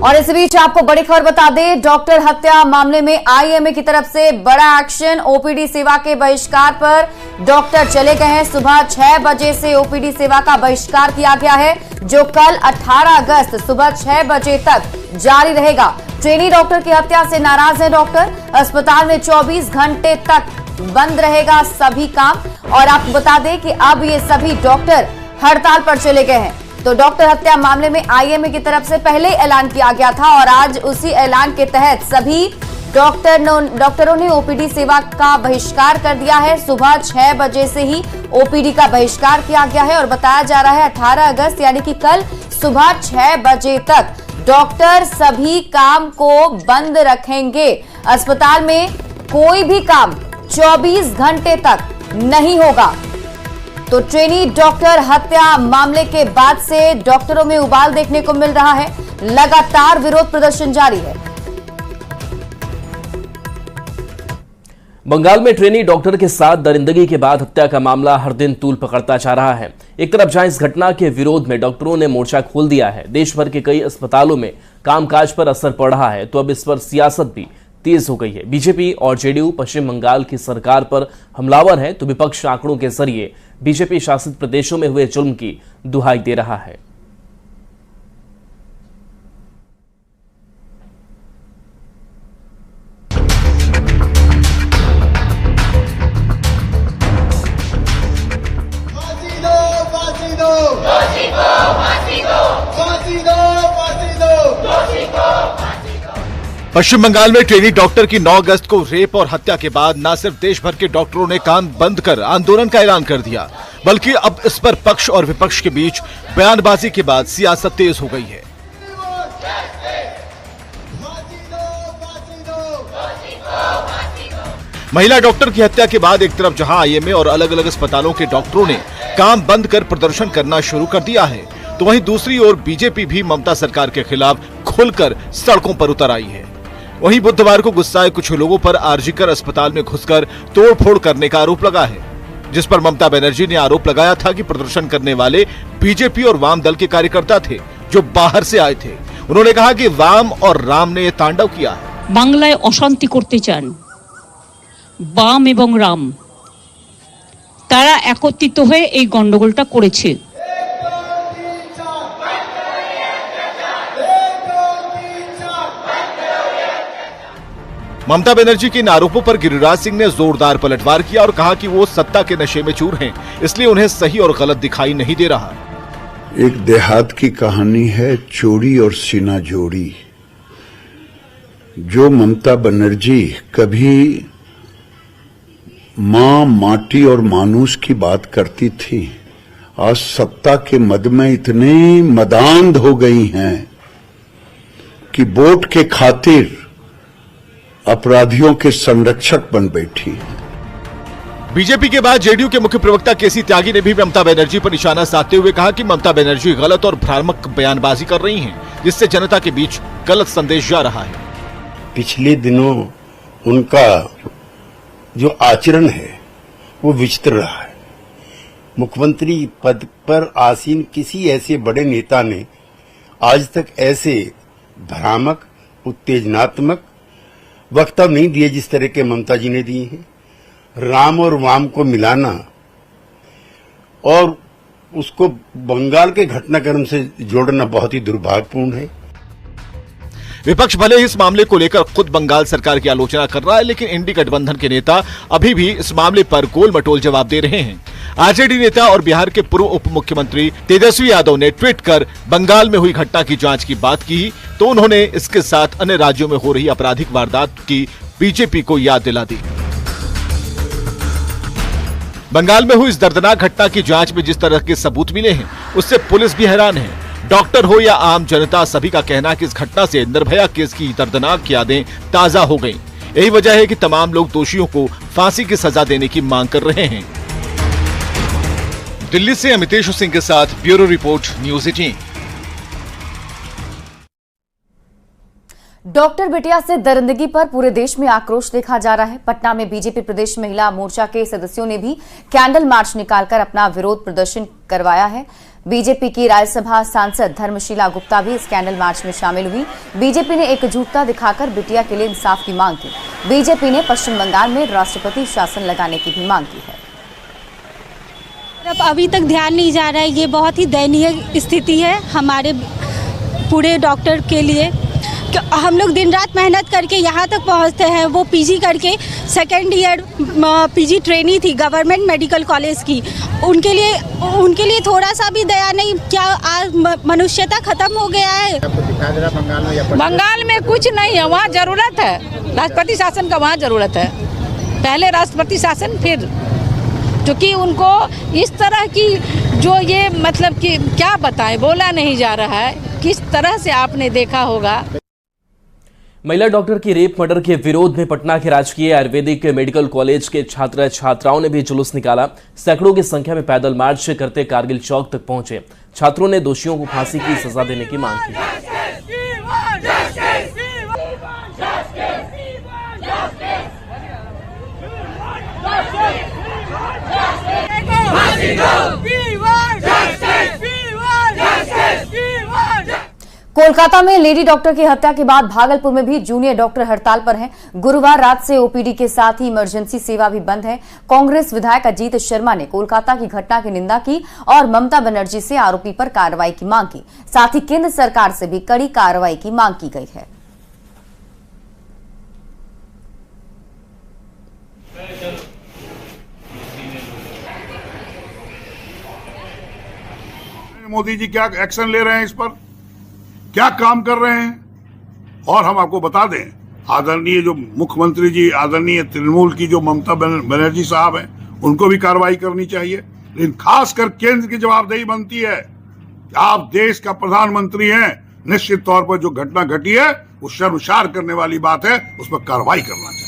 और इस बीच आपको बड़ी खबर बता दें, डॉक्टर हत्या मामले में आईएमए की तरफ से बड़ा एक्शन। ओपीडी सेवा के बहिष्कार पर डॉक्टर चले गए हैं। सुबह 6 बजे से ओपीडी सेवा का बहिष्कार किया गया है, जो कल 18 अगस्त सुबह 6 बजे तक जारी रहेगा। ट्रेनी डॉक्टर की हत्या से नाराज है डॉक्टर। अस्पताल में 24 घंटे तक बंद रहेगा सभी काम। और आपको बता दें कि अब ये सभी डॉक्टर हड़ताल पर चले गए हैं। तो डॉक्टर हत्या मामले में आईएमए की तरफ से पहले ऐलान किया गया था और आज उसी ऐलान के तहत सभी डॉक्टरों ने ओपीडी सेवा का बहिष्कार कर दिया है। सुबह 6 बजे से ही ओपीडी का बहिष्कार किया गया है और बताया जा रहा है 18 अगस्त यानी कि कल सुबह 6 बजे तक डॉक्टर सभी काम को बंद रखेंगे। अस्पताल में कोई भी काम 24 घंटे तक नहीं होगा। तो ट्रेनी डॉक्टर हत्या मामले के बाद से डॉक्टरों में उबाल देखने को मिल रहा है। लगातार विरोध प्रदर्शन जारी है। बंगाल में ट्रेनी डॉक्टर के साथ दरिंदगी के बाद हत्या का मामला हर दिन तूल पकड़ता जा रहा है। एक तरफ जहां इस घटना के विरोध में डॉक्टरों ने मोर्चा खोल दिया है, देश भर के कई अस्पतालों में कामकाज पर असर पड़ रहा है, तो अब इस पर सियासत भी तेज हो गई है। बीजेपी और जेडीयू पश्चिम बंगाल की सरकार पर हमलावर है, तो विपक्ष आंकड़ों के जरिए बीजेपी शासित प्रदेशों में हुए जुल्म की दुहाई दे रहा है। पश्चिम बंगाल में ट्रेनी डॉक्टर की 9 अगस्त को रेप और हत्या के बाद न सिर्फ देश भर के डॉक्टरों ने कान बंद कर आंदोलन का ऐलान कर दिया, बल्कि अब इस पर पक्ष और विपक्ष के बीच बयानबाजी के बाद सियासत तेज हो गई है। महिला डॉक्टर की हत्या के बाद एक तरफ जहां आईएमए और अलग अलग अस्पतालों के डॉक्टरों ने काम बंद कर प्रदर्शन करना शुरू कर दिया है, तो वहीं दूसरी ओर बीजेपी भी ममता सरकार के खिलाफ खुलकर सड़कों पर उतर आई है। वहीं बुधवार को गुस्साए कुछ लोगों पर आरजीकर अस्पताल में घुसकर तोड़फोड़ करने का आरोप लगा है, जिस पर ममता बनर्जी ने आरोप लगाया था कि प्रदर्शन करने वाले बीजेपी और वाम दल के कार्यकर्ता थे जो बाहर से आए थे। उन्होंने कहा कि वाम और राम ने यह तांडव किया है। बांग्लाय अशांति करते चान वाम एवं राम तारा एकत्रित हয়ে এই গন্ডগোলটা করেছে। ममता बनर्जी के इन आरोपों पर गिरिराज सिंह ने जोरदार पलटवार किया और कहा कि वो सत्ता के नशे में चूर हैं, इसलिए उन्हें सही और गलत दिखाई नहीं दे रहा। एक देहात की कहानी है, चोरी और सीना जोड़ी। जो ममता बनर्जी कभी मां, माटी और मानूस की बात करती थी, आज सत्ता के मद में इतने मदांध हो गई हैं कि वोट के खातिर अपराधियों के संरक्षक बन बैठी। बीजेपी के बाद जेडीयू के मुख्य प्रवक्ता केसी त्यागी ने भी ममता बनर्जी पर निशाना साधते हुए कहा कि ममता बनर्जी गलत और भ्रामक बयानबाजी कर रही हैं, जिससे जनता के बीच गलत संदेश जा रहा है। पिछले दिनों उनका जो आचरण है वो विचित्र रहा है। मुख्यमंत्री पद पर आसीन किसी ऐसे बड़े नेता ने आज तक ऐसे भ्रामक, उत्तेजनात्मक वक्तव्य नहीं दिए जिस तरह के ममता जी ने दिए हैं। राम और वाम को मिलाना और उसको बंगाल के घटनाक्रम से जोड़ना बहुत ही दुर्भाग्यपूर्ण है। विपक्ष भले ही इस मामले को लेकर खुद बंगाल सरकार की आलोचना कर रहा है, लेकिन इंडी गठबंधन के नेता अभी भी इस मामले पर गोल मटोल जवाब दे रहे हैं। आरजेडी नेता और बिहार के पूर्व उप मुख्यमंत्री तेजस्वी यादव ने ट्वीट कर बंगाल में हुई घटना की जांच की बात की, तो उन्होंने इसके साथ अन्य राज्यों में हो रही आपराधिक वारदात की बीजेपी को याद दिला दी। बंगाल में हुई इस दर्दनाक घटना की जांच में जिस तरह के सबूत मिले हैं, उससे पुलिस भी हैरान है। डॉक्टर हो या आम जनता, सभी का कहना है कि इस घटना से निर्भया केस की दर्दनाक यादें ताजा हो गईं। यही वजह है कि तमाम लोग दोषियों को फांसी की सजा देने की मांग कर रहे हैं। दिल्ली से अमितेश सिंह के साथ ब्यूरो रिपोर्ट, न्यूज़ 18। डॉक्टर बिटिया से दरिंदगी पर पूरे देश में आक्रोश देखा जा रहा है। पटना में बीजेपी प्रदेश महिला मोर्चा के सदस्यों ने भी कैंडल मार्च निकालकर अपना विरोध प्रदर्शन करवाया है। बीजेपी की राज्यसभा सांसद धर्मशीला गुप्ता भी इस कैंडल मार्च में शामिल हुई। बीजेपी ने एकजुटता दिखाकर बिटिया के लिए इंसाफ की मांग की। बीजेपी ने पश्चिम बंगाल में राष्ट्रपति शासन लगाने की भी मांग की है। अभी तक ध्यान नहीं जा रहा है। ये बहुत ही दयनीय स्थिति है हमारे पूरे डॉक्टर के लिए। हम लोग दिन रात मेहनत करके यहाँ तक पहुँचते हैं। वो पीजी करके सेकेंड ईयर पीजी ट्रेनी थी गवर्नमेंट मेडिकल कॉलेज की। उनके लिए थोड़ा सा भी दया नहीं। क्या आज मनुष्यता खत्म हो गया है? बंगाल में कुछ नहीं है, वहाँ जरूरत है राष्ट्रपति शासन का, वहाँ जरूरत है। पहले राष्ट्रपति शासन, फिर क्योंकि उनको इस तरह की जो ये मतलब कि क्या बताएं, बोला नहीं जा रहा है। किस तरह से आपने देखा होगा। महिला डॉक्टर की रेप मर्डर के विरोध में पटना के राजकीय आयुर्वेदिक मेडिकल कॉलेज के छात्र छात्राओं ने भी जुलूस निकाला। सैकड़ों की संख्या में पैदल मार्च करते कारगिल चौक तक पहुंचे। छात्रों ने दोषियों को फांसी की सजा देने की मांग की। कोलकाता में लेडी डॉक्टर की हत्या के बाद भागलपुर में भी जूनियर डॉक्टर हड़ताल पर हैं। गुरुवार रात से ओपीडी के साथ ही इमरजेंसी सेवा भी बंद है। कांग्रेस विधायक अजीत शर्मा ने कोलकाता की घटना की निंदा की और ममता बनर्जी से आरोपी पर कार्रवाई की मांग की। साथ ही केंद्र सरकार से भी कड़ी कार्रवाई की मांग की गई है। मोदी जी क्या एक्शन ले रहे हैं, इस पर क्या काम कर रहे हैं। और हम आपको बता दें, आदरणीय जो मुख्यमंत्री जी, आदरणीय तृणमूल की जो ममता बनर्जी साहब हैं, उनको भी कार्रवाई करनी चाहिए। लेकिन खासकर केंद्र की जवाबदेही बनती है कि आप देश का प्रधानमंत्री हैं। निश्चित तौर पर जो घटना घटी है वो शर्मसार करने वाली बात है, उस पर कार्रवाई करना चाहिए।